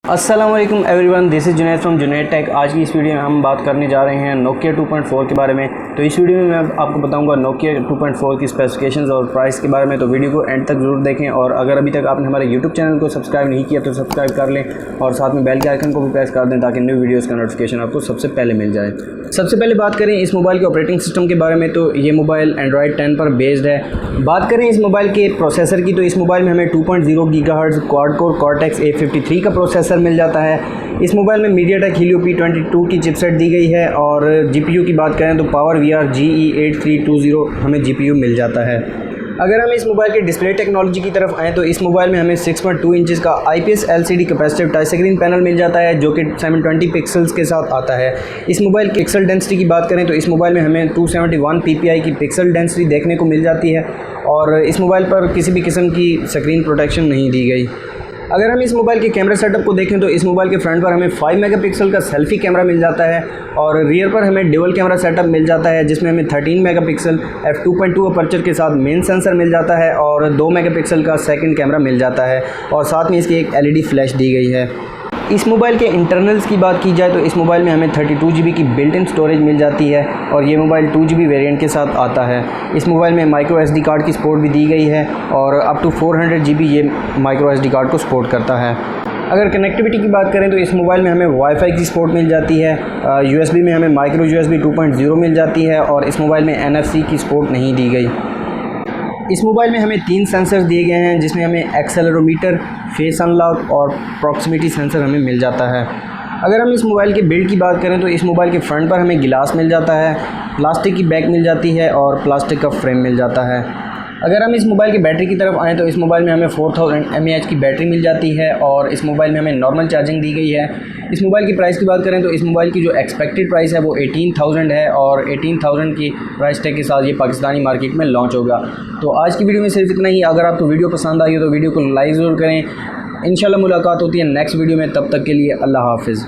अस्सलाम वालेकुम everyone, this is Junaid from Junaid tech. आज की इस वीडियो में हम बात करने जा रहे हैं नोकिया 2.4 के बारे में। तो इस वीडियो में मैं आपको बताऊंगा नोकिया 2.4 की स्पेसिफिकेशंस और प्राइस के बारे में। तो वीडियो को एंड तक ज़रूर देखें और अगर अभी तक आपने हमारे यूट्यूब चैनल को सब्सक्राइब नहीं किया तो सब्सक्राइब कर लें और साथ में बेल के आइकन को भी प्रेस कर दें ताकि न्यू वीडियोज़ का नोटिफिकेशन आपको सबसे पहले मिल जाए। सबसे पहले बात करें इस मोबाइल के ऑपरेटिंग सिस्टम के बारे में, तो ये मोबाइल एंड्रॉयड 10 पर बेस्ड है। बात करें इस मोबाइल के प्रोसेसर की, तो इस मोबाइल में हमें 2.0 gigahertz quad core cortex A53 का प्रोसेसर मिल जाता है। इस मोबाइल में मीडियाटेक हीलियो P22 की चिपसेट दी गई है और GPU की बात करें तो पावर VR GE8320 हमें GPU मिल जाता है। अगर हम इस मोबाइल के डिस्प्ले टेक्नोलॉजी की तरफ आएँ तो इस मोबाइल में हमें 6.2 इंचज़ का IPS LCD capacitive touch screen panel मिल जाता है जो कि 720 पिक्सल्स के साथ आता है। इस मोबाइल की पिक्सल डेंसिटी की बात करें तो इस मोबाइल में हमें 271 ppi की पिक्सल डेंसिटी देखने को मिल जाती है और इस मोबाइल पर किसी भी किस्म की स्क्रीन प्रोटेक्शन नहीं दी गई। अगर हम इस मोबाइल के कैमरा सेटअप को देखें तो इस मोबाइल के फ्रंट पर हमें 5 मेगापिक्सल का सेल्फी कैमरा मिल जाता है और रियर पर हमें ड्यूअल कैमरा सेटअप मिल जाता है जिसमें हमें 13 मेगापिक्सल f2.2 अपर्चर के साथ मेन सेंसर मिल जाता है और 2 मेगापिक्सल का सेकंड कैमरा मिल जाता है और साथ में इसकी एक LED फ्लैश दी गई है। इस मोबाइल के इंटरनल्स की बात की जाए तो इस मोबाइल में हमें 32 GB की बिल्ट इन स्टोरेज मिल जाती है और ये मोबाइल 2 GB वेरिएंट के साथ आता है। इस मोबाइल में माइक्रो SD कार्ड की सपोर्ट भी दी गई है और अप टू 400 GB ये माइक्रो SD कार्ड को सपोर्ट करता है। अगर कनेक्टिविटी की बात करें तो इस मोबाइल में हमें वाईफाई की सपोर्ट मिल जाती है, USB में हमें माइक्रो USB 2.0 मिल जाती है और इस मोबाइल में NFC की सपोर्ट नहीं दी गई। इस मोबाइल में हमें 3 सेंसर्स दिए गए हैं जिसमें हमें एक्सेलेरोमीटर, फेस अनलॉक और प्रॉक्सिमिटी सेंसर हमें मिल जाता है। अगर हम इस मोबाइल के बिल्ड की बात करें तो इस मोबाइल के फ्रंट पर हमें गिलास मिल जाता है, प्लास्टिक की बैक मिल जाती है और प्लास्टिक का फ्रेम मिल जाता है। अगर हम इस मोबाइल की बैटरी की तरफ आएँ तो इस मोबाइल में हमें 4000 mAh की बैटरी मिल जाती है और इस मोबाइल में हमें नॉर्मल चार्जिंग दी गई है। इस मोबाइल की प्राइस की बात करें तो इस मोबाइल की जो एक्सपेक्टेड प्राइस है वो 18,000 है और 18,000 की प्राइस टैग के साथ ये पाकिस्तानी मार्केट में लॉन्च होगा। तो आज की वीडियो में सिर्फ इतना ही। अगर आपको वीडियो पसंद आई हो तो वीडियो को लाइक ज़रूर करें। इंशाल्लाह मुलाकात होती है नेक्स्ट वीडियो में, तब तक के लिए अल्लाह हाफ़िज़।